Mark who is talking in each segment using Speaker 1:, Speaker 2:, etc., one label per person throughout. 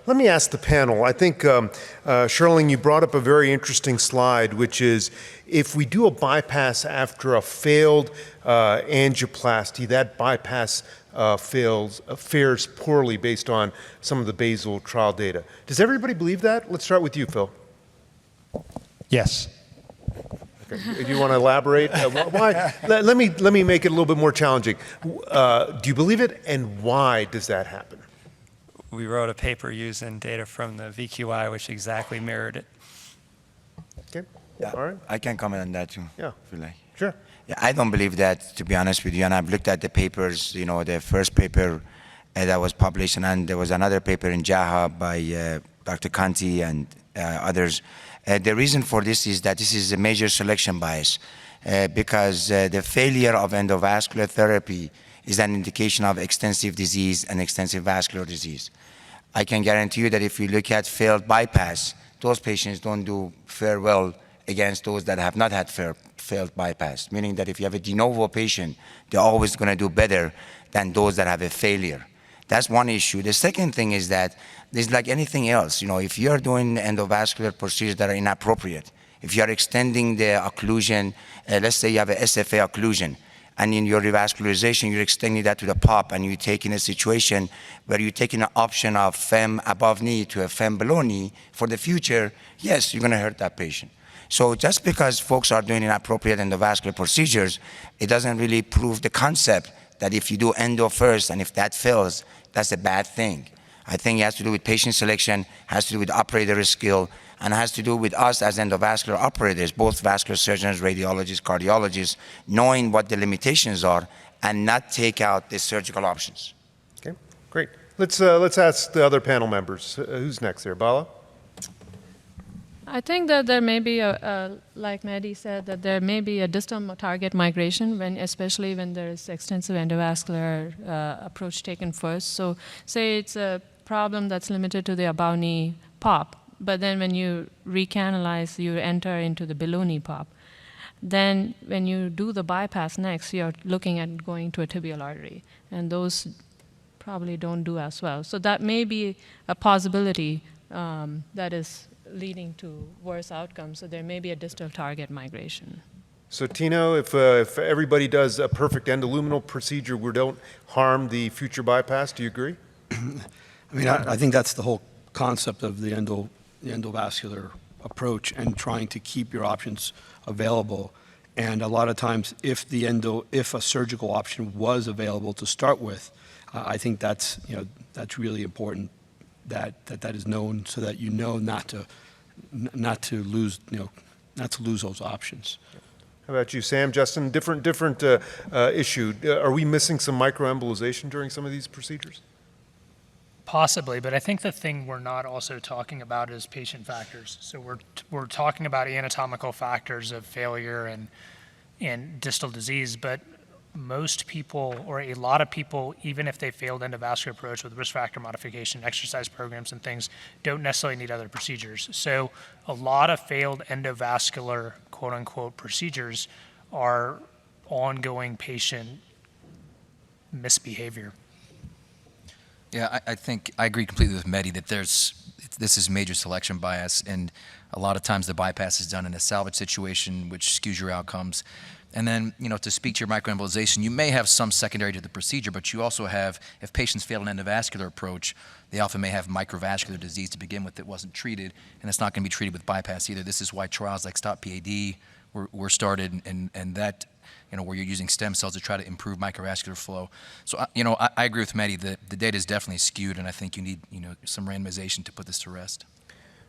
Speaker 1: Let me ask the panel. I think, Sherling, you brought up a very interesting slide, which is if we do a bypass after a failed angioplasty, that bypass fares poorly based on some of the basal trial data. Does everybody believe that? Let's start with you, Phil.
Speaker 2: Yes.
Speaker 1: Okay. Do you want to elaborate? Why? Let me make it a little bit more challenging. Do you believe it, and why does that happen?
Speaker 3: We wrote a paper using data from the VQI, which exactly mirrored it.
Speaker 1: Okay.
Speaker 4: Yeah.
Speaker 1: All right.
Speaker 4: I can comment on that too.
Speaker 1: Yeah.
Speaker 4: If you like.
Speaker 1: Sure.
Speaker 4: Yeah, I don't believe that, to be honest with you. And I've looked at the papers. The first paper that was published, and then there was another paper in JAHA by Dr. Kanti and others. The reason for this is that this is a major selection bias because the failure of endovascular therapy is an indication of extensive disease and extensive vascular disease. I can guarantee you that if you look at failed bypass, those patients don't fare well against those that have not had failed bypass, meaning that if you have a de novo patient, they're always going to do better than those that have a failure. That's one issue. The second thing is that there's like anything else. If you're doing endovascular procedures that are inappropriate, if you're extending the occlusion, let's say you have a SFA occlusion, and in your revascularization, you're extending that to the pop, and you're taking a situation where you're taking an option of fem above knee to a fem below knee for the future, yes, you're going to hurt that patient. So just because folks are doing inappropriate endovascular procedures, it doesn't really prove the concept that if you do endo first and if that fails, that's a bad thing. I think it has to do with patient selection, has to do with operator skill, and has to do with us as endovascular operators, both vascular surgeons, radiologists, cardiologists, knowing what the limitations are and not take out the surgical options.
Speaker 1: Okay, great. Let's ask the other panel members. Who's next there? Bala?
Speaker 5: I think that there may be like Mehdi said, that there may be a distal target migration, especially when there is extensive endovascular approach taken first. So say it's a problem that's limited to the above knee pop, but then when you recanalize, you enter into the below knee pop. Then when you do the bypass next, you're looking at going to a tibial artery, and those probably don't do as well. So that may be a possibility that is leading to worse outcomes. So there may be a distal target migration.
Speaker 1: So Tino, if everybody does a perfect endoluminal procedure, we don't harm the future bypass. Do you agree?
Speaker 2: I mean, I think that's the whole concept of the endovascular approach and trying to keep your options available. And a lot of times, if a surgical option was available to start with, I think that's really important that is known so that you know not to lose those options.
Speaker 1: How about you, Sam? Justin, different issue. Are we missing some microembolization during some of these procedures?
Speaker 6: Possibly, but I think the thing we're not also talking about is patient factors. So we're talking about anatomical factors of failure and distal disease, but most people, or a lot of people, even if they failed endovascular approach with risk factor modification, exercise programs and things, don't necessarily need other procedures. So a lot of failed endovascular, quote unquote, procedures are ongoing patient misbehavior.
Speaker 7: Yeah, I think I agree completely with Mehdi that this is major selection bias, and a lot of times the bypass is done in a salvage situation, which skews your outcomes. And then, to speak to your microembolization, you may have some secondary to the procedure, but you also have, if patients fail an endovascular approach, they often may have microvascular disease to begin with that wasn't treated, and it's not going to be treated with bypass either. This is why trials like Stop PAD were started, and that, where you're using stem cells to try to improve microvascular flow. So, I agree with Mehdi that the data is definitely skewed, and I think you need, some randomization to put this to rest.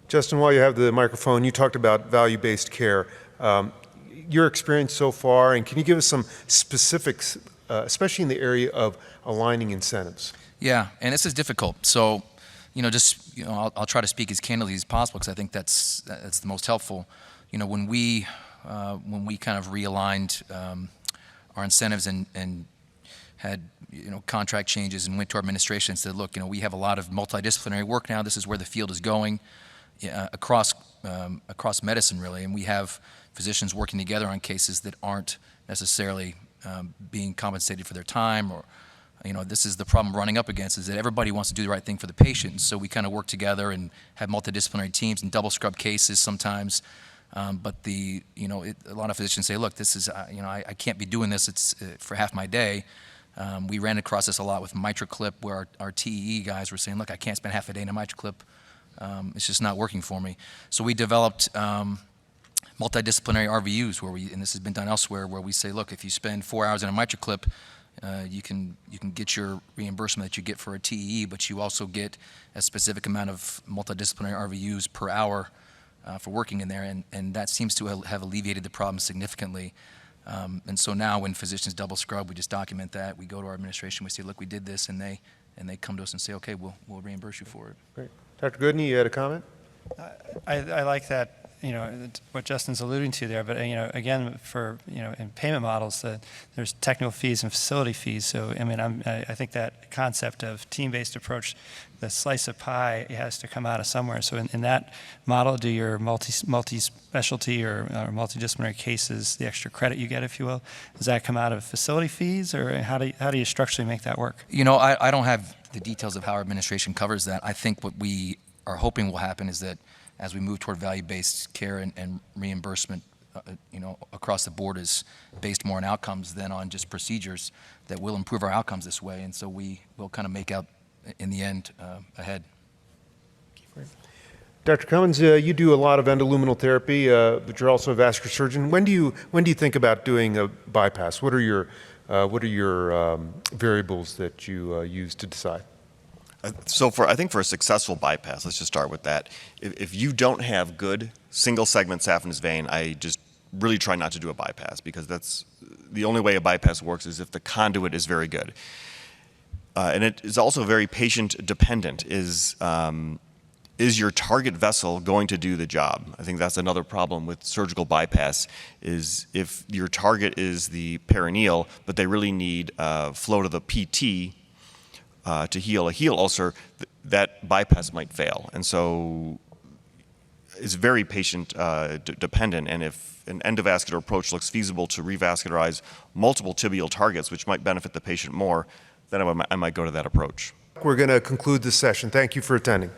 Speaker 1: Justin, while you have the microphone, you talked about value-based care. Your experience so far, and can you give us some specifics, especially in the area of aligning incentives?
Speaker 7: Yeah, and this is difficult. So, I'll try to speak as candidly as possible because I think that's the most helpful. When we kind of realigned our incentives and had contract changes and went to our administration and said, look, we have a lot of multidisciplinary work now. This is where the field is going across medicine, really, and we have physicians working together on cases that aren't necessarily being compensated for their time this is the problem we're running up against, is that everybody wants to do the right thing for the patient. And so we kind of work together and have multidisciplinary teams and double scrub cases sometimes. But a lot of physicians say, look, this is, I can't be doing this. It's for half my day. We ran across this a lot with MitraClip, where our TEE guys were saying, look, I can't spend half a day in a MitraClip. It's just not working for me. So we developed multidisciplinary RVUs, and this has been done elsewhere, where we say, look, if you spend 4 hours in a MitraClip, you can get your reimbursement that you get for a TEE, but you also get a specific amount of multidisciplinary RVUs per hour for working in there, and that seems to have alleviated the problem significantly. And so now when physicians double scrub, we just document that. We go to our administration, we say, look, we did this, and they come to us and say, okay, we'll reimburse you for it.
Speaker 1: Great. Dr. Goodney, you had a comment?
Speaker 3: I like that, what Justin's alluding to there, but, again, for, in payment models, there's technical fees and facility fees. So, I think that concept of team-based approach, the slice of pie, has to come out of somewhere. So in that model, do your multi-specialty or multidisciplinary cases, the extra credit you get, if you will, does that come out of facility fees, or how do you structurally make that work?
Speaker 7: I don't have the details of how our administration covers that. I think what we are hoping will happen is that as we move toward value-based care and reimbursement, across the board is based more on outcomes than on just procedures, that will improve our outcomes this way. And so we will kind of make out in the end ahead.
Speaker 1: Dr. Cummins, you do a lot of endoluminal therapy, but you're also a vascular surgeon. When do you think about doing a bypass? What are your variables that you use to decide?
Speaker 8: So I think for a successful bypass, let's just start with that. If you don't have good single segment saphenous vein, I just really try not to do a bypass, because that's the only way a bypass works is if the conduit is very good. And it is also very patient dependent. Is your target vessel going to do the job? I think that's another problem with surgical bypass, is if your target is the perineal, but they really need flow to the PT to heal a heel ulcer, that bypass might fail. And so it's very patient dependent. And if an endovascular approach looks feasible to revascularize multiple tibial targets, which might benefit the patient more, then I might go to that approach.
Speaker 1: We're going to conclude this session. Thank you for attending.